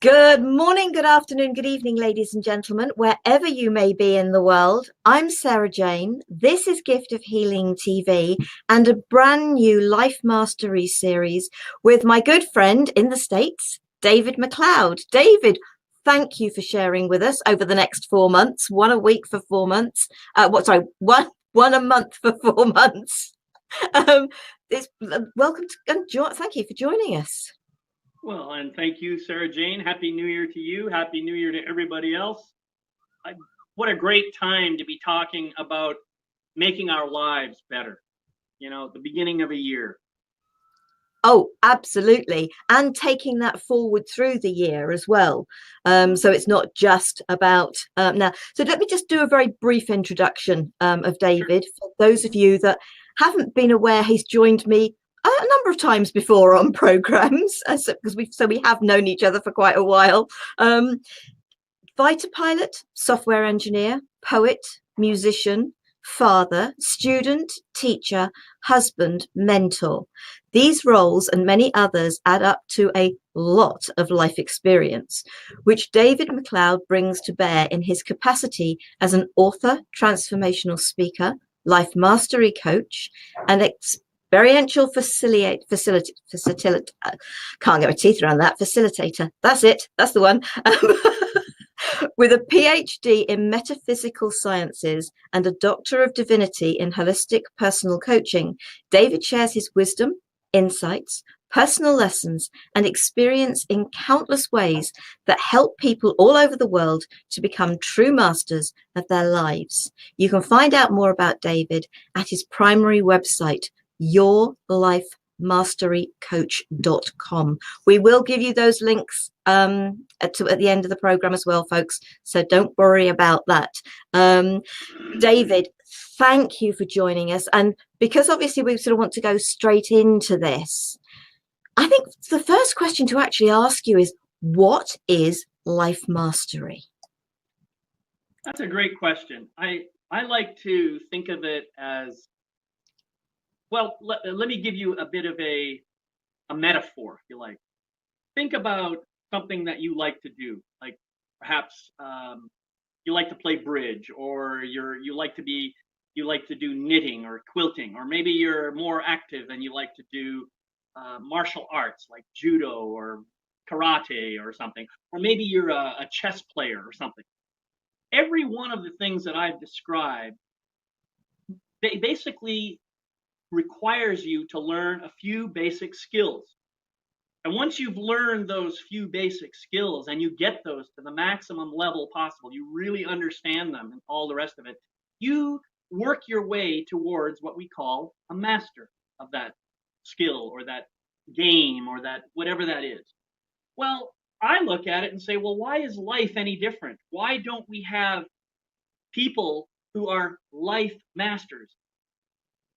Good morning, good afternoon, good evening, ladies and gentlemen, wherever you may be in the world. I'm Sarah Jane. This is Gift of Healing TV and a brand new Life Mastery series with my good friend in the States, David McLeod. David, thank you for sharing with us over the next 4 months, one a week for 4 months. One a month for 4 months. Welcome to, and thank you for joining us. Well, and thank you, Sarah Jane. Happy New Year to you. Happy New Year to everybody else. What a great time to be talking about making our lives better. You know, the beginning of a year. Oh, absolutely. And taking that forward through the year as well. So it's not just about now. So let me just do a very brief introduction of David. For those of you that haven't been aware, he's joined me a number of times before on programs because we have known each other for quite a while. Fighter pilot, software engineer, poet, musician, father, student, teacher, husband, mentor. These roles and many others add up to a lot of life experience, which David McLeod brings to bear in his capacity as an author, transformational speaker, life mastery coach, and experiential facilitator. Can't get my teeth around that. Facilitator. That's it. That's the one. With a PhD in metaphysical sciences and a Doctor of Divinity in holistic personal coaching, David shares his wisdom, insights, personal lessons, and experience in countless ways that help people all over the world to become true masters of their lives. You can find out more about David at his primary website, yourlifemasterycoach.com. We will give you those links at the end of the program as well, folks, so don't worry about that. David, thank you for joining us, and because obviously we sort of want to go straight into this, I think the first question to actually ask you is, what is life mastery? That's a great question. I like to think of it as, well, let me give you a bit of a metaphor, if you like. Think about something that you like to do, like perhaps you like to play bridge, or you like to do knitting or quilting, or maybe you're more active and you like to do martial arts like judo or karate or something, or maybe you're a chess player or something. Every one of the things that I've described, they basically requires you to learn a few basic skills. And once you've learned those few basic skills and you get those to the maximum level possible, you really understand them and all the rest of it, you work your way towards what we call a master of that skill or that game or that whatever that is. Well, I look at it and say, well, why is life any different? Why don't we have people who are life masters?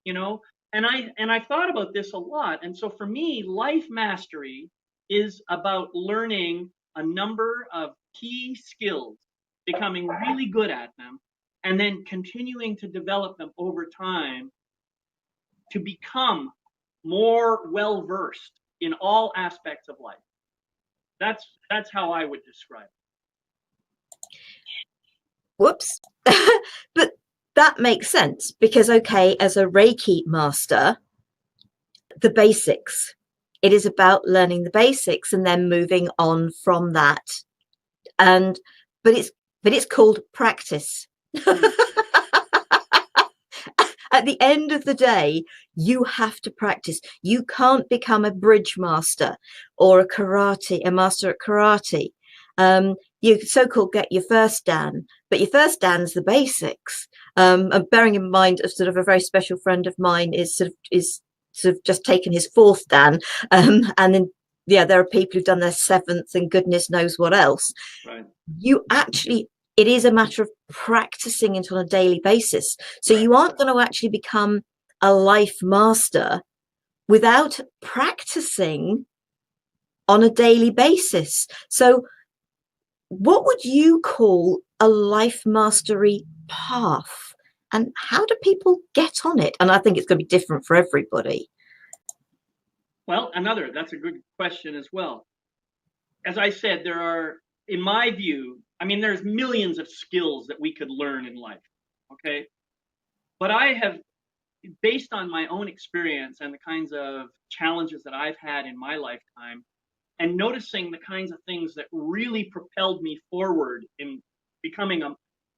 You know, and I've thought about this a lot. And so for me, life mastery is about learning a number of key skills, becoming really good at them, and then continuing to develop them over time to become more well versed in all aspects of life. That's how I would describe it. Whoops. But that makes sense because, okay, as a Reiki master, the basics, it is about learning the basics and then moving on from that. But it's called practice. At the end of the day, you have to practice. You can't become a bridge master or a master at karate. You so-called get your first dan, but your first dan's the basics. And bearing in mind, sort of a very special friend of mine is sort of just taken his fourth dan, and then there are people who've done their seventh and goodness knows what else. Right. It is a matter of practicing it on a daily basis. So you aren't going to actually become a life master without practicing on a daily basis. So what would you call a life mastery path, and how do people get on it? And I think it's going to be different for everybody. Well, that's a good question as well. as I said, there are, in my view, I mean, there's millions of skills that we could learn in life. Okay. But I have, based on my own experience and the kinds of challenges that I've had in my lifetime, and noticing the kinds of things that really propelled me forward in becoming a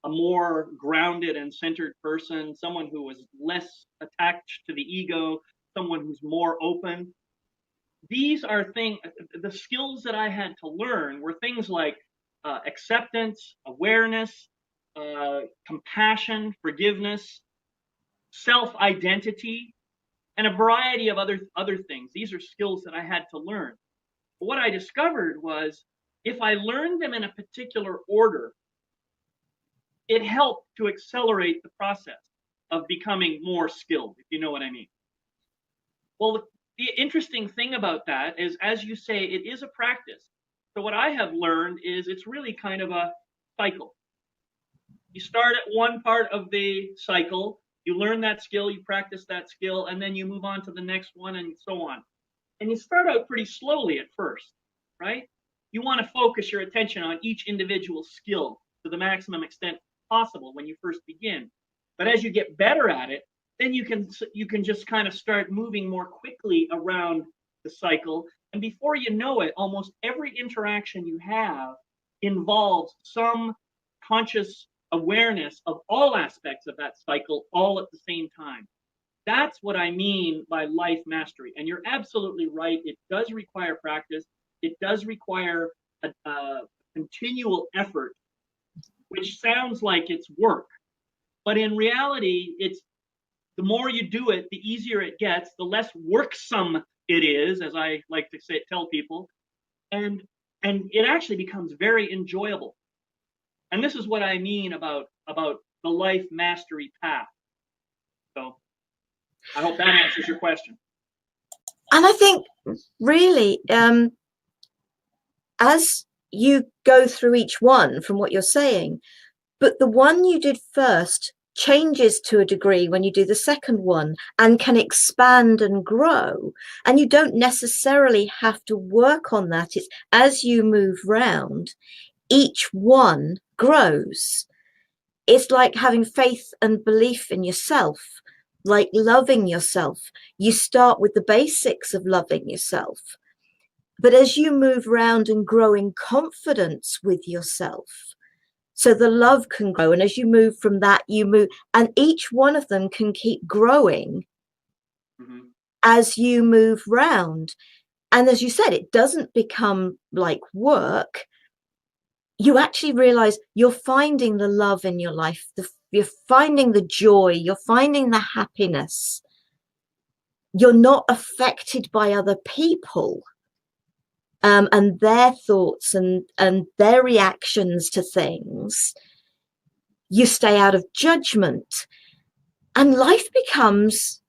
more grounded and centered person, someone who was less attached to the ego, someone who's more open. These are things, the skills that I had to learn were things like acceptance, awareness, compassion, forgiveness, self-identity, and a variety of other things. These are skills that I had to learn. But what I discovered was if I learned them in a particular order, it helped to accelerate the process of becoming more skilled, if you know what I mean. Well, the interesting thing about that is, as you say, it is a practice. So what I have learned is it's really kind of a cycle. You start at one part of the cycle, you learn that skill, you practice that skill, and then you move on to the next one and so on. And you start out pretty slowly at first, right? You want to focus your attention on each individual skill to the maximum extent possible when you first begin. But as you get better at it, then you can just kind of start moving more quickly around the cycle. And before you know it, almost every interaction you have involves some conscious awareness of all aspects of that cycle all at the same time. That's what I mean by life mastery. And you're absolutely right. It does require practice. It does require a continual effort, which sounds like it's work. But in reality, it's the more you do it, the easier it gets, the less worksome it is, as I like to say, tell people. And it actually becomes very enjoyable. And this is what I mean about the life mastery path. So I hope that answers your question. And I think really, as you go through each one from what you're saying, but the one you did first changes to a degree when you do the second one and can expand and grow. And you don't necessarily have to work on that. It's as you move round, each one grows. It's like having faith and belief in yourself, like loving yourself. You start with the basics of loving yourself. But as you move around and grow in confidence with yourself, so the love can grow. And as you move from that, you move, and each one of them can keep growing as you move round. And as you said, it doesn't become like work. You actually realize you're finding the love in your life, you're finding the joy, you're finding the happiness. You're not affected by other people and their thoughts and their reactions to things. You stay out of judgment. And life becomes,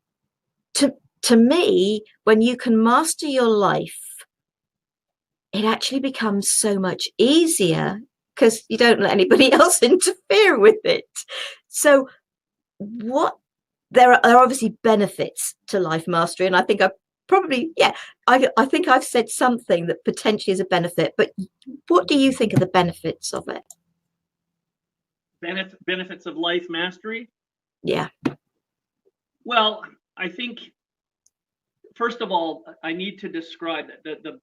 to me, when you can master your life, it actually becomes so much easier because you don't let anybody else interfere with it. So there are obviously benefits to life mastery. And I think I think I've said something that potentially is a benefit, but what do you think are the benefits of it? Benefits of life mastery? Yeah. Well, I think, first of all, I need to describe the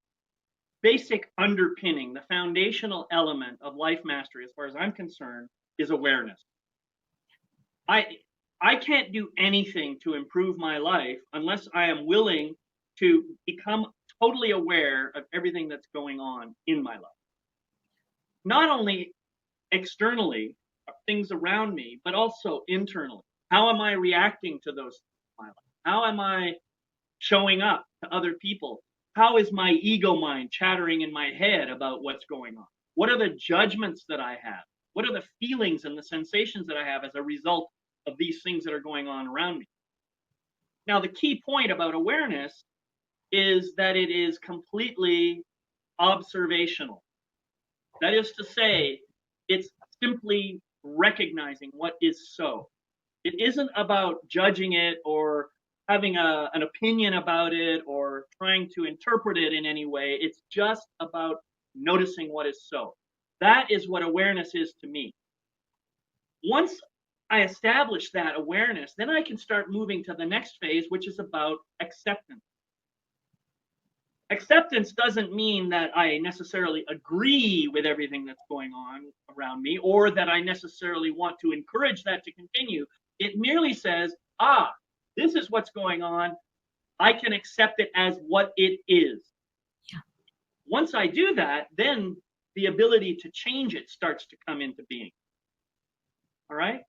basic underpinning, the foundational element of life mastery, as far as I'm concerned, is awareness. I can't do anything to improve my life unless I am willing to become totally aware of everything that's going on in my life. Not only externally, things around me, but also internally. How am I reacting to those things in my life? How am I showing up to other people? How is my ego mind chattering in my head about what's going on? What are the judgments that I have? What are the feelings and the sensations that I have as a result of these things that are going on around me? Now, the key point about awareness is that it is completely observational. That is to say, it's simply recognizing what is so. It isn't about judging it or having an opinion about it or trying to interpret it in any way. It's just about noticing what is so. That is what awareness is to me. Once I establish that awareness, then I can start moving to the next phase, which is about acceptance. Acceptance doesn't mean that I necessarily agree with everything that's going on around me, or that I necessarily want to encourage that to continue. It merely says, this is what's going on. I can accept it as what it is. Yeah. Once I do that, then the ability to change it starts to come into being. All right?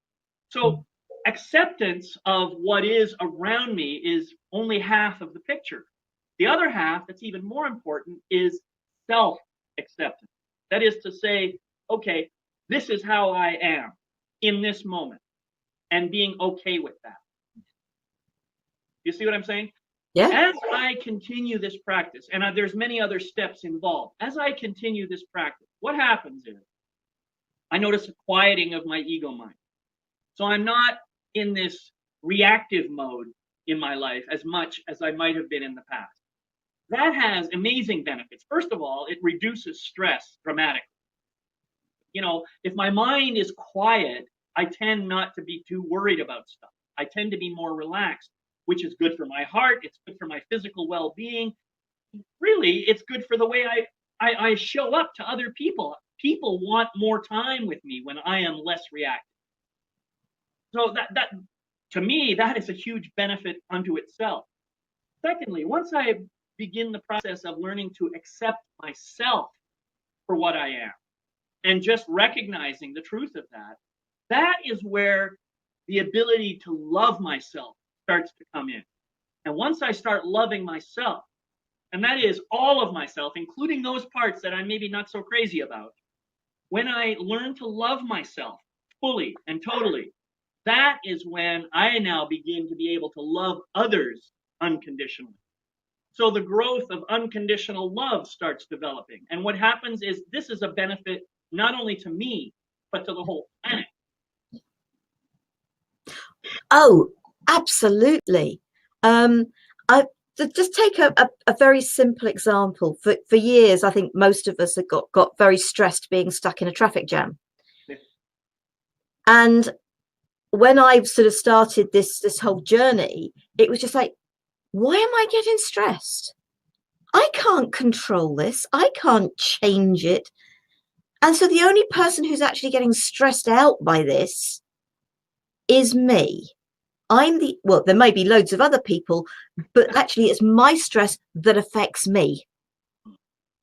So acceptance of what is around me is only half of the picture. The other half, that's even more important, is self-acceptance. That is to say, okay, this is how I am in this moment, and being okay with that. You see what I'm saying? Yeah. As I continue this practice, and there's many other steps involved, as I continue this practice, what happens is I notice a quieting of my ego mind. So I'm not in this reactive mode in my life as much as I might have been in the past. That has amazing benefits. First of all, it reduces stress dramatically. You know, if my mind is quiet, I tend not to be too worried about stuff. I tend to be more relaxed, which is good for my heart. It's good for my physical well-being. Really, it's good for the way I show up to other people. People want more time with me when I am less reactive. So that to me, that is a huge benefit unto itself. Secondly, once I begin the process of learning to accept myself for what I am, and just recognizing the truth of that, that is where the ability to love myself starts to come in. And once I start loving myself, and that is all of myself, including those parts that I'm maybe not so crazy about, when I learn to love myself fully and totally, that is when I now begin to be able to love others unconditionally. So the growth of unconditional love starts developing. And what happens is this is a benefit not only to me, but to the whole planet. Oh, absolutely. I just take a very simple example. For years, I think most of us have got very stressed being stuck in a traffic jam. Yes. And when I sort of started this whole journey, it was just like, why am I getting stressed? I can't control this. I can't change it. And so the only person who's actually getting stressed out by this is me. Well, there may be loads of other people, but actually it's my stress that affects me.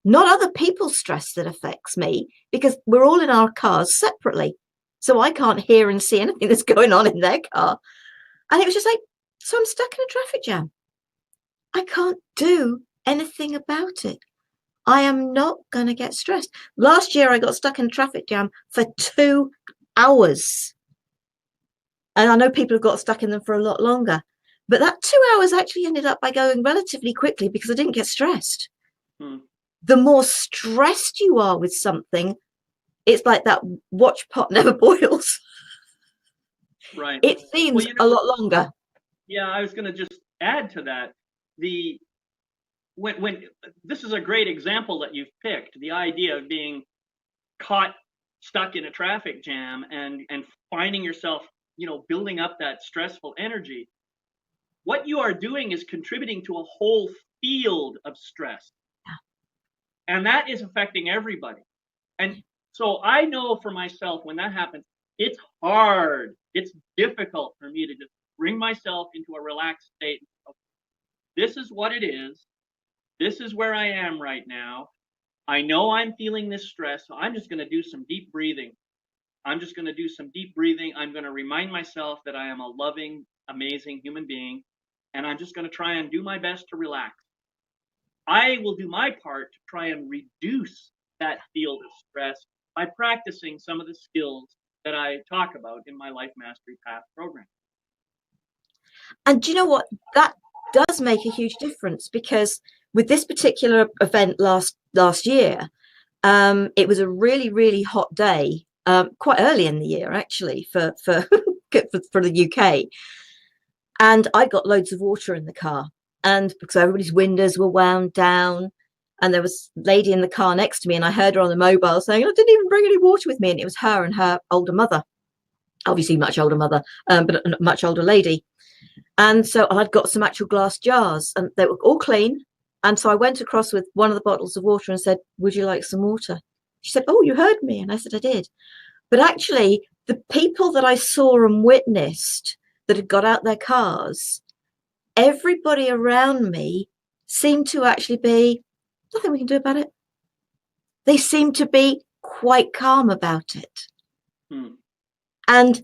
Not other people's stress that affects me, because we're all in our cars separately. So I can't hear and see anything that's going on in their car. And it was just like, so I'm stuck in a traffic jam. I can't do anything about it. I am not going to get stressed. Last year, I got stuck in a traffic jam for 2 hours. And I know people have got stuck in them for a lot longer. But that 2 hours actually ended up by going relatively quickly because I didn't get stressed. The more stressed you are with something, it's like that watch pot never boils. Right. It seems a lot longer. Yeah, I was going to just add to that. When this is a great example that you've picked, the idea of being caught stuck in a traffic jam and finding yourself, building up that stressful energy. What you are doing is contributing to a whole field of stress. And that is affecting everybody. And so I know for myself, when that happens, it's hard. It's difficult for me to just bring myself into a relaxed state. This is what it is. This is where I am right now. I know I'm feeling this stress, so I'm just going to do some deep breathing. I'm going to remind myself that I am a loving, amazing human being, and I'm just going to try and do my best to relax. I will do my part to try and reduce that field of stress by practicing some of the skills that I talk about in my Life Mastery Path program. And do you know what? That does make a huge difference, because with this particular event last year, it was a really, really hot day, quite early in the year, actually, for the UK. And I got loads of water in the car, and because everybody's windows were wound down, and there was a lady in the car next to me, and I heard her on the mobile saying, I didn't even bring any water with me. And it was her and her older mother, obviously much older mother, but a much older lady. And so I'd got some actual glass jars, and they were all clean. And so I went across with one of the bottles of water and said, would you like some water? She said, oh, you heard me. And I said, I did. But actually, the people that I saw and witnessed that had got out their cars, everybody around me seemed to actually be, nothing we can do about it. They seemed to be quite calm about it. And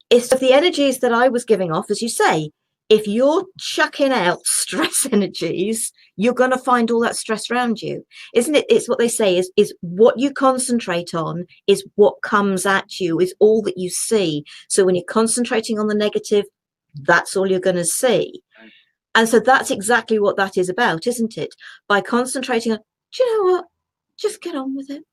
it's the energies that I was giving off, as you say, if you're chucking out stress energies, you're going to find all that stress around you, isn't it? It's what they say is what you concentrate on is what comes at you, is all that you see. So when you're concentrating on the negative, that's all you're going to see. And so that's exactly what that is about, isn't it? By concentrating on, do you know what? Just get on with it.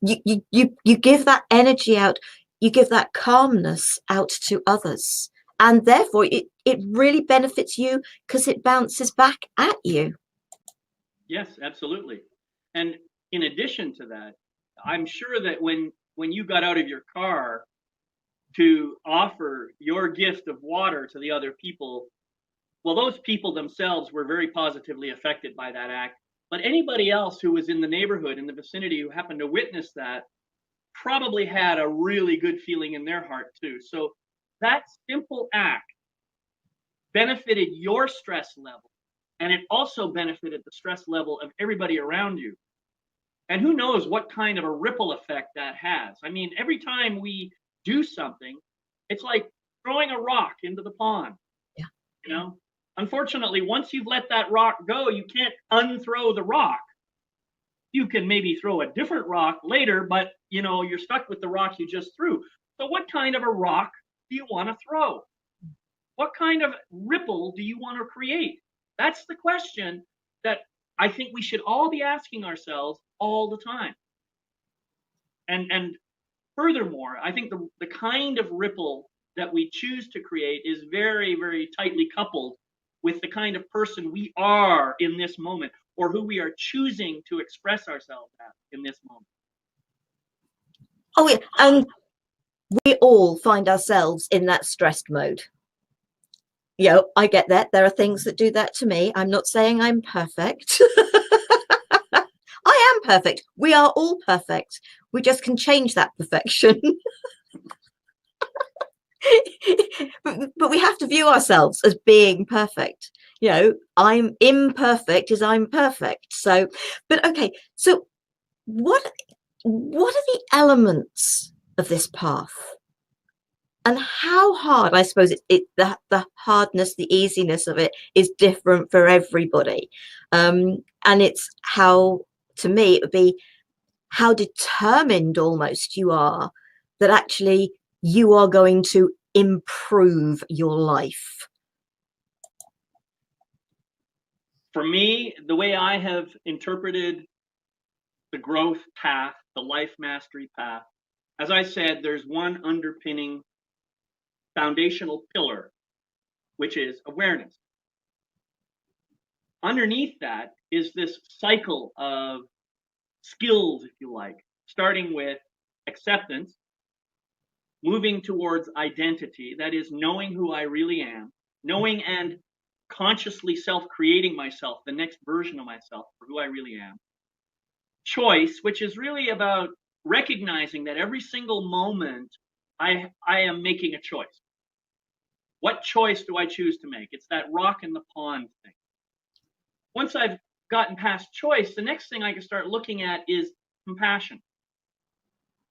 You give that energy out, you give that calmness out to others, and therefore it really benefits you because it bounces back at you. Yes, absolutely. And in addition to that, I'm sure that when you got out of your car to offer your gift of water to the other people, well, those people themselves were very positively affected by that act. But anybody else who was in the neighborhood, in the vicinity, who happened to witness that, probably had a really good feeling in their heart too. So that simple act benefited your stress level, and it also benefited the stress level of everybody around you. And who knows what kind of a ripple effect that has. I mean, every time we do something, it's like throwing a rock into the pond. Yeah. You know, unfortunately, once you've let that rock go, you can't unthrow the rock. You can maybe throw a different rock later, but you're stuck with the rock you just threw. So what kind of a rock do you want to throw? What kind of ripple do you want to create? That's the question that I think we should all be asking ourselves all the time. And furthermore, I think the kind of ripple that we choose to create is very, very tightly coupled with the kind of person we are in this moment, or who we are choosing to express ourselves as in this moment. Oh, yeah. And we all find ourselves in that stressed mode. I get that. There are things that do that to me. I'm not saying I'm perfect. I am perfect. We are all perfect. We just can change that perfection. but we have to view ourselves as being perfect. I'm imperfect as I'm perfect. So, but okay. So what are the elements of this path? And how hard, I suppose the hardness, the easiness of it is different for everybody. And it's how, to me, it would be how determined almost you are that actually you are going to improve your life. For me, the way I have interpreted the growth path, the life mastery path, as I said, there's one underpinning foundational pillar, which is awareness. Underneath that is this cycle of skills, if you like, starting with acceptance, moving towards identity, that is knowing who I really am, knowing and consciously self-creating myself, the next version of myself for who I really am. Choice, which is really about recognizing that every single moment I am making a choice. What choice do I choose to make? It's that rock in the pond thing. Once I've gotten past choice, the next thing I can start looking at is compassion.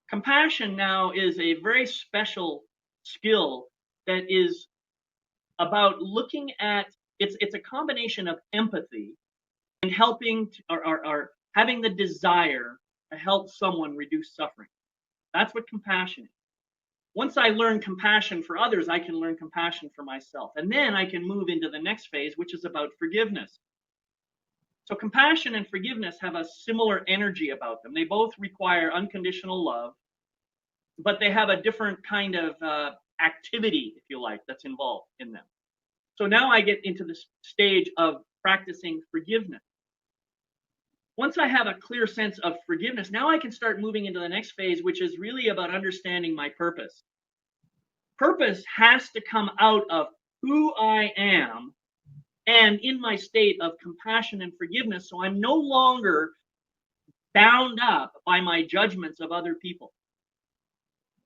Compassion now is a very special skill that is about looking at, it's a combination of empathy and helping or having the desire to help someone reduce suffering. That's what compassion is. Once I learn compassion for others, I can learn compassion for myself. And then I can move into the next phase, which is about forgiveness. So compassion and forgiveness have a similar energy about them. They both require unconditional love, but they have a different kind of activity, if you like, that's involved in them. So now I get into this stage of practicing forgiveness. Once I have a clear sense of forgiveness, now I can start moving into the next phase, which is really about understanding my purpose. Purpose has to come out of who I am and in my state of compassion and forgiveness, so I'm no longer bound up by my judgments of other people.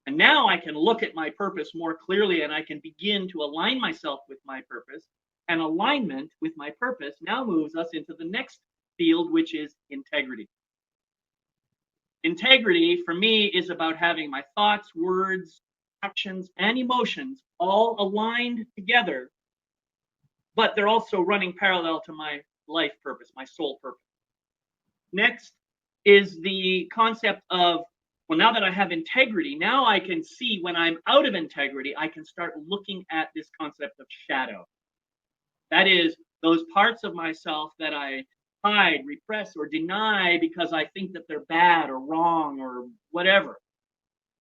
And now I can look at my purpose more clearly, and I can begin to align myself with my purpose. And alignment with my purpose now moves us into the next field, which is integrity. Integrity for me is about having my thoughts, words, actions, and emotions all aligned together, but they're also running parallel to my life purpose, my soul purpose. Next is the concept of, well, now that I have integrity, now I can see when I'm out of integrity, I can start looking at this concept of shadow. That is, those parts of myself that I hide, repress, or deny because I think that they're bad or wrong or whatever.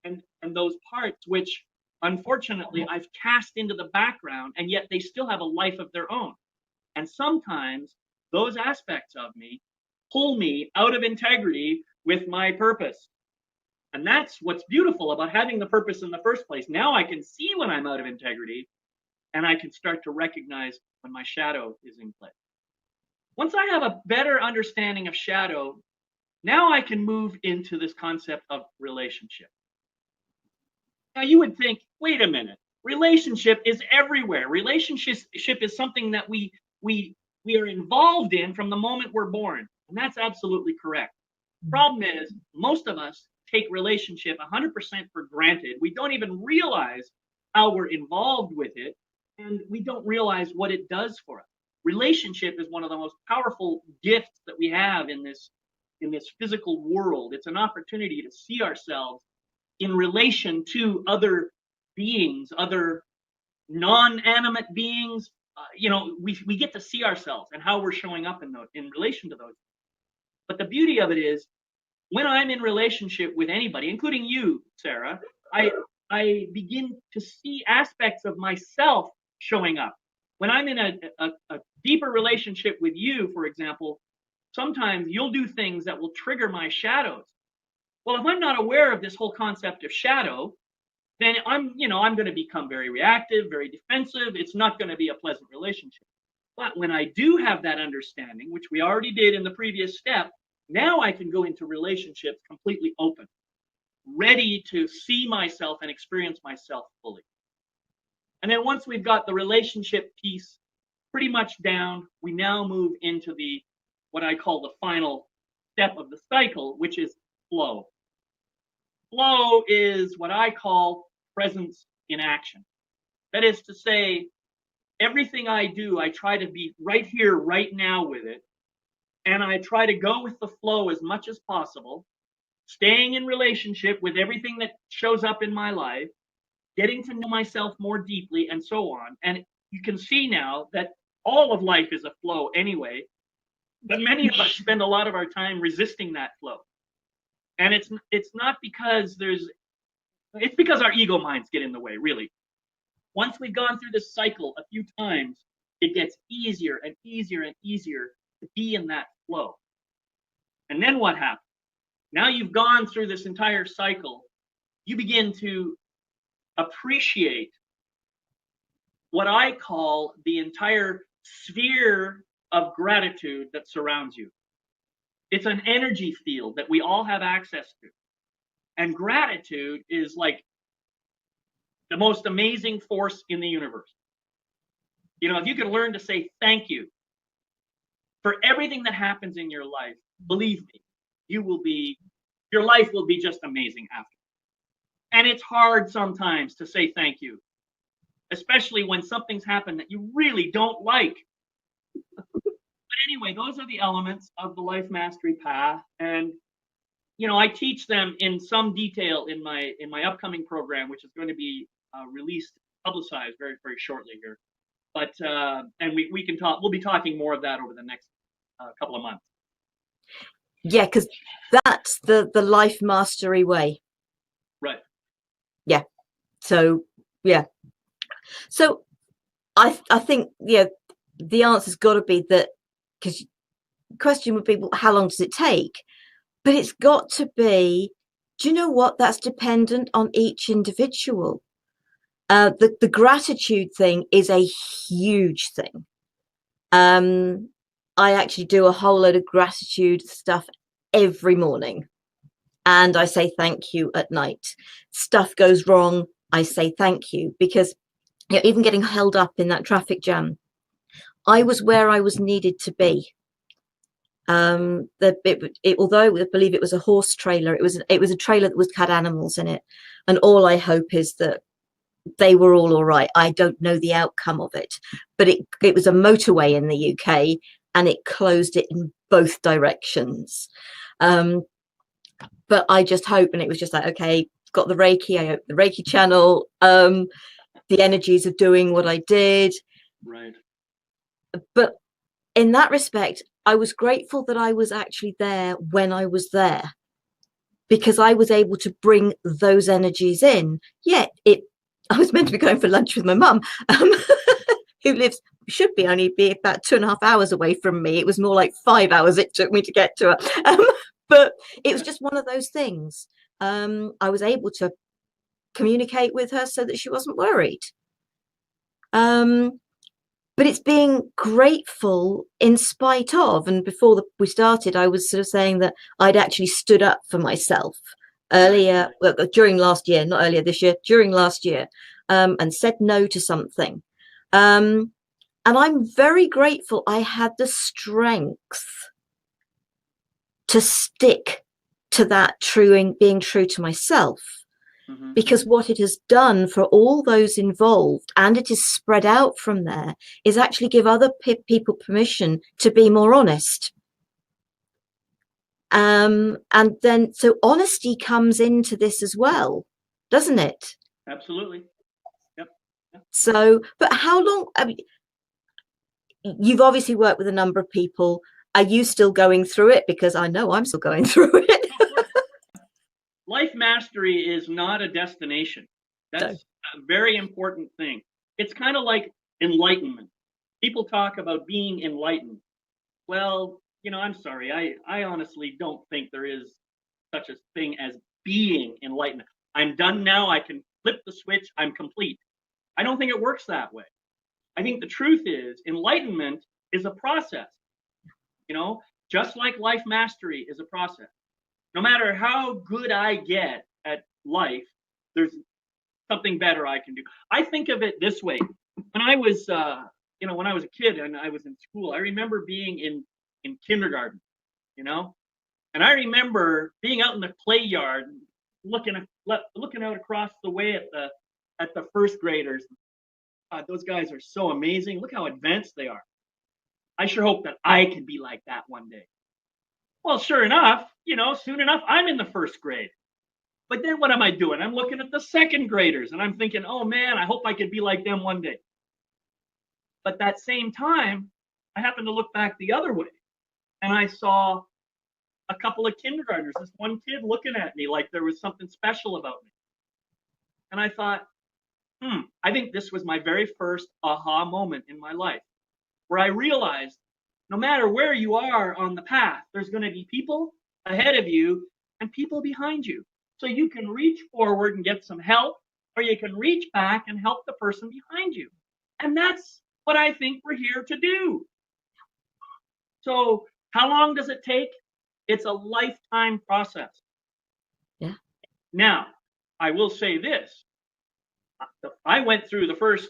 And those parts which, unfortunately, I've cast into the background, and yet they still have a life of their own. And sometimes those aspects of me pull me out of integrity with my purpose. And that's what's beautiful about having the purpose in the first place. Now I can see when I'm out of integrity, and I can start to recognize when my shadow is in play. Once I have a better understanding of shadow, now I can move into this concept of relationship. Now you would think, wait a minute, relationship is everywhere. Relationship is something that we are involved in from the moment we're born. And that's absolutely correct. The problem is, most of us take relationship 100% for granted. We don't even realize how we're involved with it, and we don't realize what it does for us. Relationship is one of the most powerful gifts that we have in this physical world. It's an opportunity to see ourselves in relation to other beings, other non-animate beings. We get to see ourselves and how we're showing up in relation to those. But the beauty of it is, when I'm in relationship with anybody, including you, Sarah, I begin to see aspects of myself showing up. When I'm in a deeper relationship with you, for example, sometimes you'll do things that will trigger my shadows. Well, if I'm not aware of this whole concept of shadow, then I'm going to become very reactive, very defensive. It's not going to be a pleasant relationship. But when I do have that understanding, which we already did in the previous step, now I can go into relationships completely open, ready to see myself and experience myself fully. And then once we've got the relationship piece pretty much down, we now move into what I call the final step of the cycle, which is flow. Flow is what I call presence in action. That is to say, everything I do, I try to be right here, right now with it. And I try to go with the flow as much as possible, staying in relationship with everything that shows up in my life, getting to know myself more deeply, and so on. And you can see now that all of life is a flow anyway, but many of us spend a lot of our time resisting that flow. And it's not because it's because our ego minds get in the way, really. Once we've gone through this cycle a few times, it gets easier and easier and easier to be in that flow. And then what happens? Now you've gone through this entire cycle, you begin to appreciate what I call the entire sphere of gratitude that surrounds you. It's an energy field that we all have access to. And gratitude is like the most amazing force in the universe. If you can learn to say thank you for everything that happens in your life, believe me, your life will be just amazing after. And it's hard sometimes to say thank you, especially when something's happened that you really don't like. But anyway, those are the elements of the Life Mastery Path. And I teach them in some detail in my upcoming program, which is going to be released, publicized very, very shortly here. But and we can talk. We'll be talking more of that over the next couple of months. Yeah, because that's the Life Mastery way. Right. Yeah. So yeah. So I think the answer's got to be that because question would be, well, how long does it take? But it's got to be, do you know what? That's dependent on each individual. The gratitude thing is a huge thing. I actually do a whole load of gratitude stuff every morning, and I say thank you at night. Stuff goes wrong, I say thank you, because even getting held up in that traffic jam, I was where I was needed to be. Although I believe it was a horse trailer, it was a trailer that had animals in it, and all I hope is that they were all right. I don't know the outcome of it, but it was a motorway in the UK, and it closed it in both directions. But I just hope, and it was just like, okay, got the Reiki. I opened the Reiki channel. The energies of doing what I did. Right. But in that respect, I was grateful that I was actually there when I was there, because I was able to bring those energies in. Yet I was meant to be going for lunch with my mum, who should be only be about 2.5 hours away from me. It was more like 5 hours it took me to get to her. But it was just one of those things. I was able to communicate with her so that she wasn't worried. But it's being grateful in spite of. And before we started, I was sort of saying that I'd actually stood up for myself earlier, well, during last year, not earlier this year, during last year, and said no to something. And I'm very grateful I had the strength to stick to that being true to myself. Mm-hmm. Because what it has done for all those involved, and it is spread out from there, is actually give other people permission to be more honest. And then, so honesty comes into this as well, doesn't it? Absolutely. Yep. So, but how long? I mean, you've obviously worked with a number of people. Are you still going through it? Because I know I'm still going through it. Life mastery is not a destination. That's a very important thing. It's kind of like enlightenment. People talk about being enlightened. Well, I'm sorry. I honestly don't think there is such a thing as being enlightened. I'm done now. I can flip the switch. I'm complete. I don't think it works that way. I think the truth is enlightenment is a process, just like life mastery is a process. No matter how good I get at life, there's something better I can do. I think of it this way. When I was, when I was a kid and I was in school, I remember being in kindergarten, and I remember being out in the play yard, looking out across the way at the first graders. Those guys are so amazing. Look how advanced they are. I sure hope that I can be like that one day. Well, sure enough, soon enough, I'm in the first grade. But then what am I doing? I'm looking at the second graders and I'm thinking, oh man, I hope I could be like them one day. But that same time, I happened to look back the other way and I saw a couple of kindergartners, this one kid looking at me like there was something special about me. And I thought, I think this was my very first aha moment in my life, where I realized no matter where you are on the path, there's going to be people ahead of you and people behind you. So you can reach forward and get some help, or you can reach back and help the person behind you. And that's what I think we're here to do. So how long does it take? It's a lifetime process. Yeah. Now, I will say this. I went through the first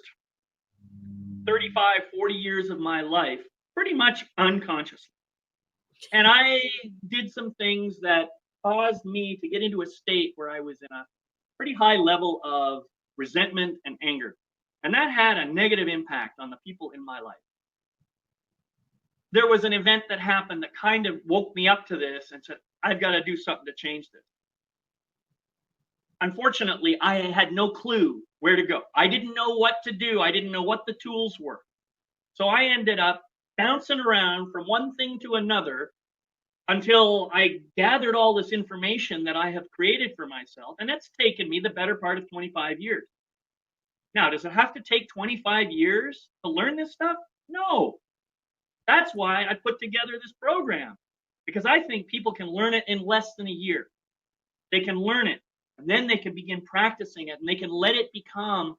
35, 40 years of my life pretty much unconsciously. And I did some things that caused me to get into a state where I was in a pretty high level of resentment and anger. And that had a negative impact on the people in my life. There was an event that happened that kind of woke me up to this and said, I've got to do something to change this. Unfortunately, I had no clue where to go. I didn't know what to do. I didn't know what the tools were. So I ended up bouncing around from one thing to another until I gathered all this information that I have created for myself. And that's taken me the better part of 25 years. Now, does it have to take 25 years to learn this stuff? No. That's why I put together this program, because I think people can learn it in less than a year. They can learn it, and then they can begin practicing it, and they can let it become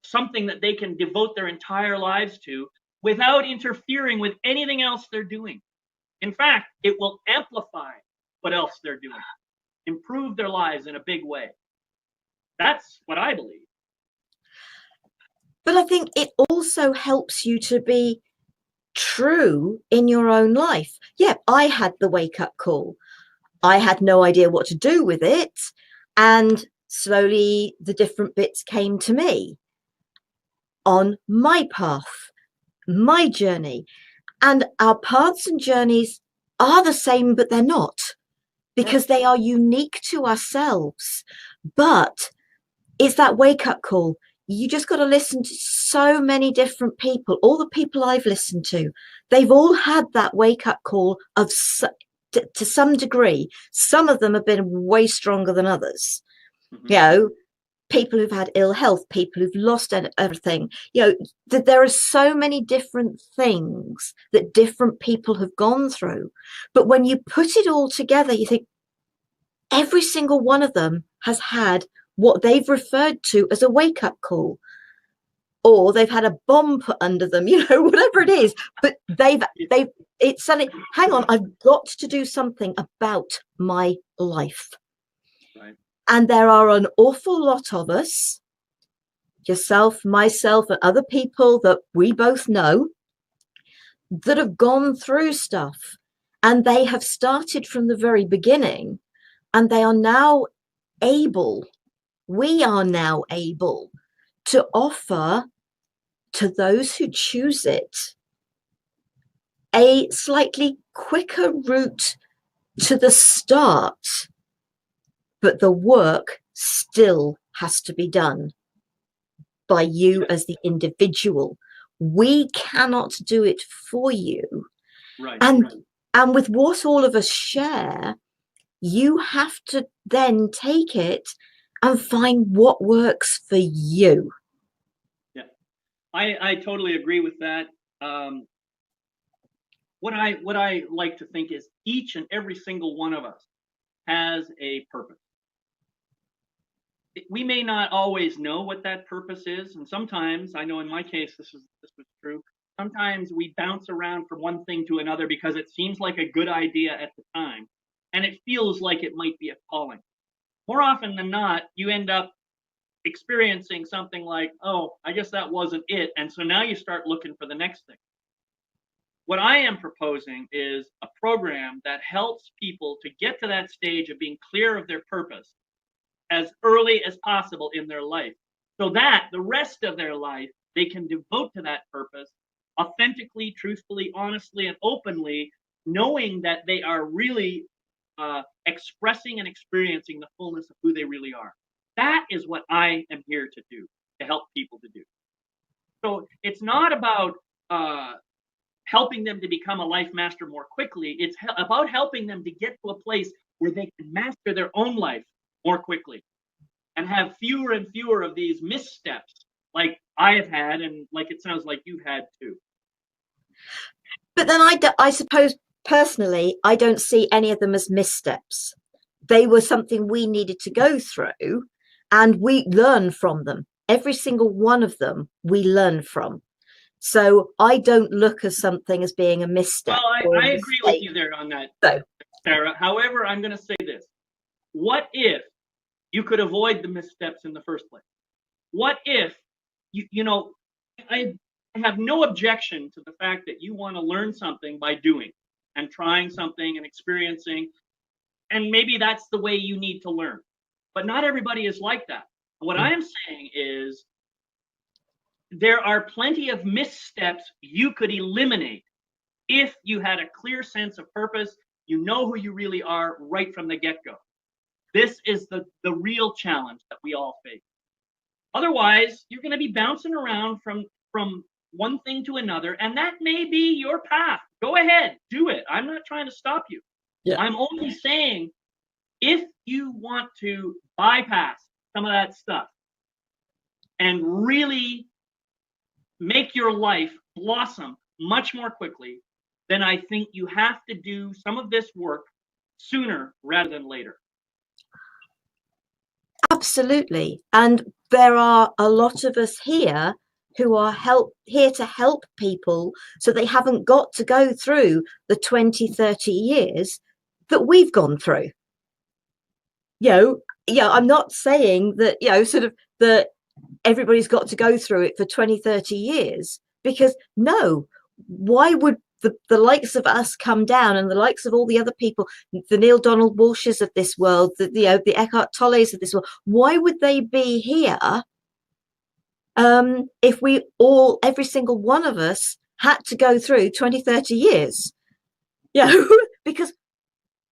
something that they can devote their entire lives to without interfering with anything else they're doing. In fact, it will amplify what else they're doing, improve their lives in a big way. That's what I believe. But I think it also helps you to be true in your own life. Yeah, I had the wake up call. I had no idea what to do with it. And slowly the different bits came to me on my path, my journey. And our paths and journeys are the same, but they're not, because they are unique to ourselves. But it's that wake up call. You just got to listen to so many different people. All the people I've listened to, they've all had that wake up call of to some degree. Some of them have been way stronger than others. Mm-hmm. You know, people who've had ill health, people who've lost everything. You know, there are so many different things that different people have gone through. But when you put it all together, you think every single one of them has had what they've referred to as a wake-up call, or they've had a bomb put under them, you know, whatever it is. But it's suddenly, hang on, I've got to do something about my life. Right. And there are an awful lot of us, yourself, myself, and other people that we both know, that have gone through stuff, and they have started from the very beginning, and they are now able, we are now able to offer to those who choose it a slightly quicker route to the start, but the work still has to be done by you as the individual. We cannot do it for you. Right. And with what all of us share, you have to then take it and find what works for you. Yeah, I totally agree with that. What I like to think is each and every single one of us has a purpose. We may not always know what that purpose is, and sometimes, I know in my case this was true, sometimes we bounce around from one thing to another because it seems like a good idea at the time, and it feels like it might be a calling. More often than not, you end up experiencing something like, oh, I guess that wasn't it, and so now you start looking for the next thing. What I am proposing is a program that helps people to get to that stage of being clear of their purpose as early as possible in their life, so that the rest of their life they can devote to that purpose authentically, truthfully, honestly, and openly, knowing that they are really expressing and experiencing the fullness of who they really are. That is what I am here to do, to help people to do. So it's not about helping them to become a life master more quickly. It's about helping them to get to a place where they can master their own life more quickly and have fewer and fewer of these missteps like I have had, and like it sounds like you've had too. But then I suppose personally, I don't see any of them as missteps. They were something we needed to go through, and we learn from them. Every single one of them we learn from. So I don't look at something as being a misstep. Well, I agree with you there on that, so, Sarah. However, I'm going to say this. What if you could avoid the missteps in the first place? What if, I have no objection to the fact that you want to learn something by doing and trying something and experiencing, and maybe that's the way you need to learn. But not everybody is like that. What I am saying is there are plenty of missteps you could eliminate if you had a clear sense of purpose. You know who you really are right from the get-go. This is the real challenge that we all face. Otherwise, you're going to be bouncing around from one thing to another, and that may be your path. Go ahead, do it. I'm not trying to stop you. Yeah. I'm only saying if you want to bypass some of that stuff and really make your life blossom much more quickly, then I think you have to do some of this work sooner rather than later. Absolutely. And there are a lot of us here who are here to help people so they haven't got to go through the 20, 30 years that we've gone through. I'm not saying that, sort of that everybody's got to go through it for 20, 30 years, because no, why would the likes of us come down, and the likes of all the other people, the Neil Donald Walshes of this world, the Eckhart Tolles of this world, why would they be here if every single one of us had to go through 20, 30 years? Because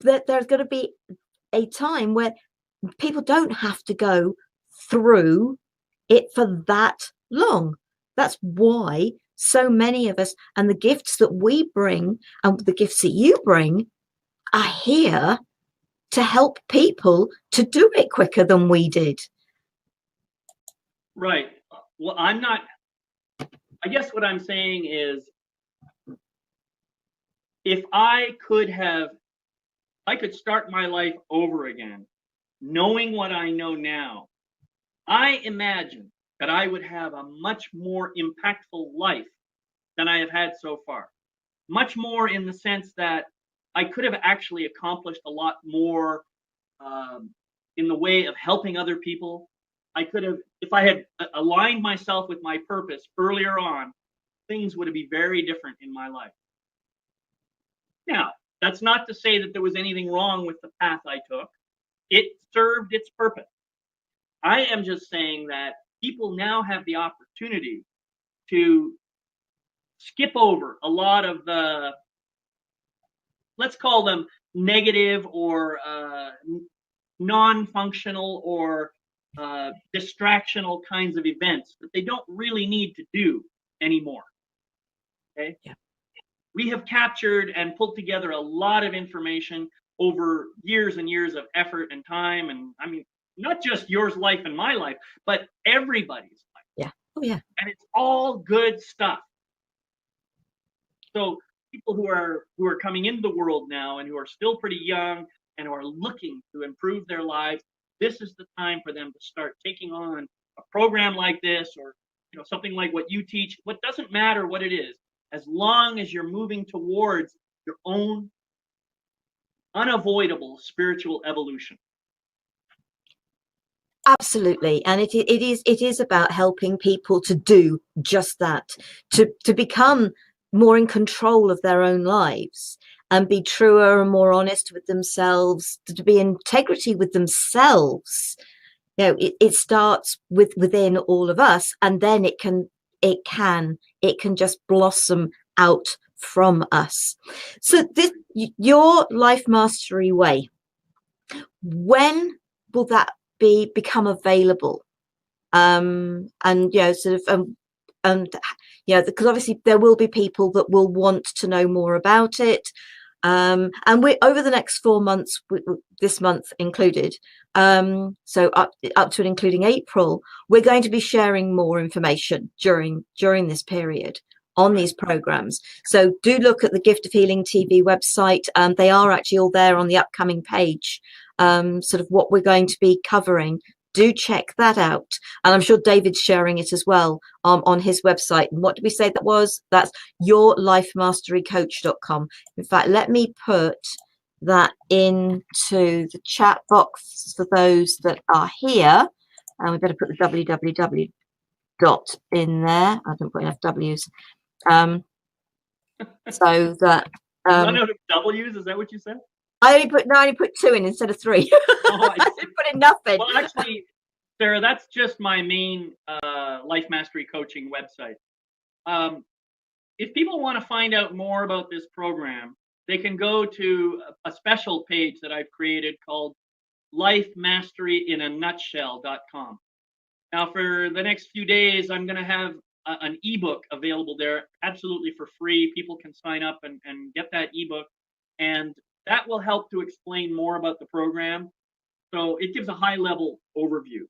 there's going to be a time where people don't have to go through it for that long. That's why so many of us, and the gifts that we bring and the gifts that you bring, are here to help people to do it quicker than we did. Right. Well, I guess what I'm saying is, if I could start my life over again, knowing what I know now, I imagine that I would have a much more impactful life than I have had so far. Much more in the sense that I could have actually accomplished a lot more in the way of helping other people. I could have, if I had aligned myself with my purpose earlier on, things would be very different in my life. Now, that's not to say that there was anything wrong with the path I took. It served its purpose. I am just saying that people now have the opportunity to skip over a lot of the, let's call them negative or non-functional or distractional kinds of events that they don't really need to do anymore. Okay? Yeah. We have captured and pulled together a lot of information over years and years of effort and time. And I mean, not just yours life and my life, but everybody's life. Yeah. Oh, yeah. And it's all good stuff. So people who are coming into the world now and who are still pretty young and who are looking to improve their lives, this is the time for them to start taking on a program like this, or something like what you teach. What doesn't matter what it is, as long as you're moving towards your own unavoidable spiritual evolution. Absolutely. And it is about helping people to do just that, to become more in control of their own lives and be truer and more honest with themselves, to be in integrity with themselves. It starts within all of us, and then it can just blossom out from us. So your Life Mastery Way, when will that become available? And because obviously there will be people that will want to know more about it. And we're over the next 4 months, this month included, so up to and including April, we're going to be sharing more information during this period on these programs. So do look at the Gift of Healing TV website. They are actually all there on the upcoming page, sort of what we're going to be covering. Do check that out. And I'm sure David's sharing it as well on his website. And what did we say that was? That's yourlifemasterycoach.com. In fact, let me put that into the chat box for those that are here. And we better put the www dot in there. I didn't put enough W's. So that run out of W's, is that what you said? I only put 2 in instead of 3. Oh, I didn't put in nothing. Well, actually, Sarah, that's just my main Life Mastery Coaching website. If people want to find out more about this program, they can go to a special page that I've created called lifemasteryinanutshell.com. Now, for the next few days, I'm going to have an ebook available there absolutely for free. People can sign up and get that ebook, and that will help to explain more about the program. So it gives a high-level overview.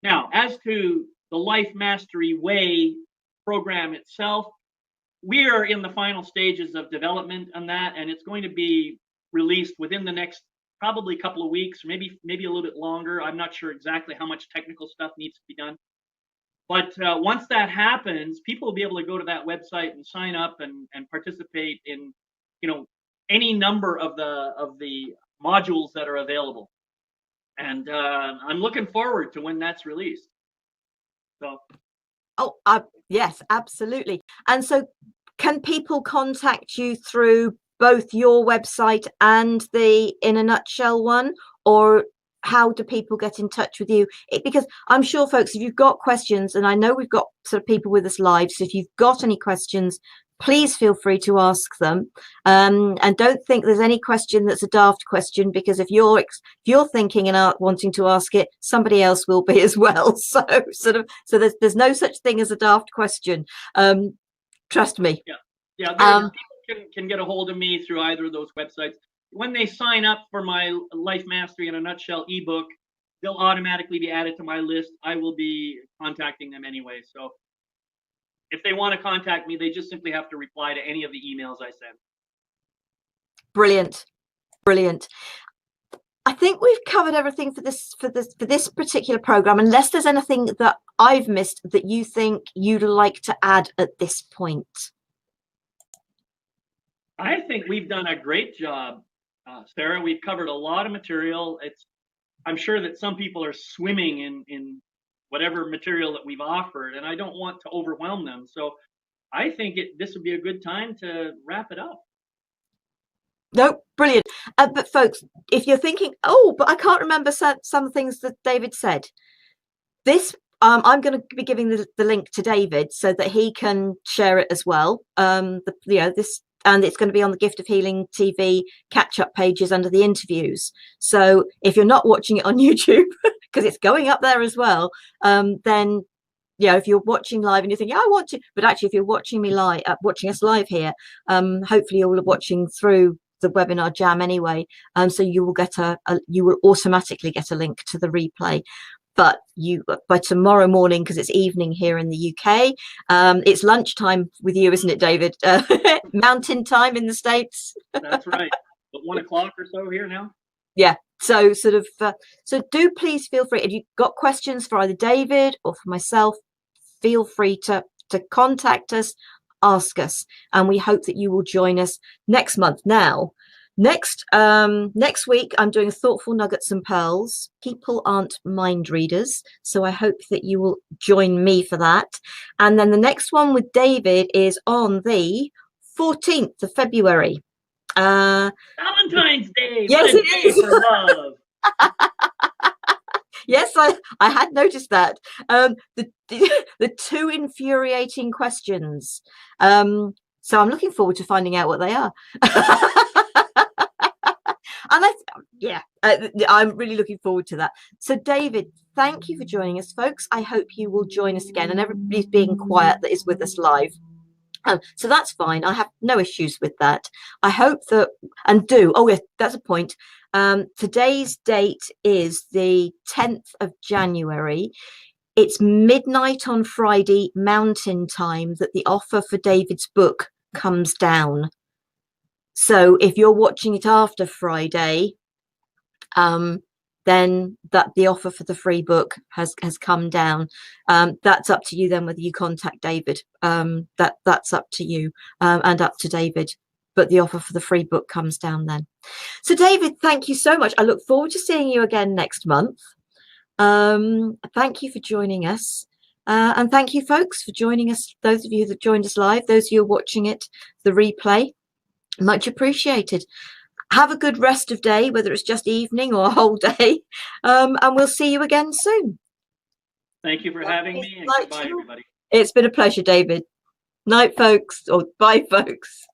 Now, as to the Life Mastery Way program itself, we are in the final stages of development on that, and it's going to be released within the next probably couple of weeks, maybe a little bit longer. I'm not sure exactly how much technical stuff needs to be done. But once that happens, people will be able to go to that website and sign up and participate in, any number of the modules that are available. And I'm looking forward to when that's released. So. Oh, yes, absolutely. And so can people contact you through both your website and the In a Nutshell one, or how do people get in touch with you? Because I'm sure, folks, if you've got questions, and I know we've got sort of people with us live, so if you've got any questions, please feel free to ask them. And don't think there's any question that's a daft question, because if you're thinking and wanting to ask it, somebody else will be as well. So there's no such thing as a daft question. Trust me. Yeah. People can get a hold of me through either of those websites. When they sign up for my Life Mastery in a Nutshell ebook, they'll automatically be added to my list. I will be contacting them anyway. So if they want to contact me, they just simply have to reply to any of the emails I send. Brilliant. I think we've covered everything for this particular program, unless there's anything that I've missed that you think you'd like to add at this point. I think we've done a great job, Sarah. We've covered a lot of material. I'm sure that some people are swimming in whatever material that we've offered, and I don't want to overwhelm them. So I think this would be a good time to wrap it up. No, brilliant. But folks, if you're thinking, oh, but I can't remember some things that David said, this I'm going to be giving the link to David so that he can share it as well. This. And it's going to be on the Gift of Healing TV catch-up pages under the interviews. So if you're not watching it on YouTube, because it's going up there as well, then if you're watching live and you're thinking, I want to, but actually if you're watching me live, watching us live here, hopefully you're watching through the webinar jam anyway. So you will you will automatically get a link to the replay. But by tomorrow morning, because it's evening here in the UK, it's lunchtime with you, isn't it, David? Mountain time in the States. That's right. But 1 o'clock or so here now. Yeah. So so do please feel free. If you've got questions for either David or for myself, feel free to contact us, ask us, and we hope that you will join us next month. Now, next week, I'm doing Thoughtful Nuggets and Pearls. People aren't mind readers, so I hope that you will join me for that. And then the next one with David is on the 14th of February. Valentine's Day. Yes, what a day for love. Yes, I had noticed that. The 2 infuriating questions. So I'm looking forward to finding out what they are. And I'm really looking forward to that. So David, thank you for joining us, folks. I hope you will join us again, and everybody's being quiet that is with us live. So that's fine. I have no issues with that. I hope that, yes, that's a point. Today's date is the 10th of January. It's midnight on Friday Mountain Time that the offer for David's book comes down. So if you're watching it after Friday, then that the offer for the free book has come down. That's up to you then whether you contact David. That's up to you and up to David. But the offer for the free book comes down then. So David, thank you so much. I look forward to seeing you again next month. Thank you for joining us. And thank you, folks, for joining us. Those of you that joined us live, those of you who are watching it, the replay, much appreciated. Have a good rest of day, whether it's just evening or a whole day. And we'll see you again soon. Thank you for having me, and goodbye, everybody. It's been a pleasure, David. Night, folks, or bye, folks.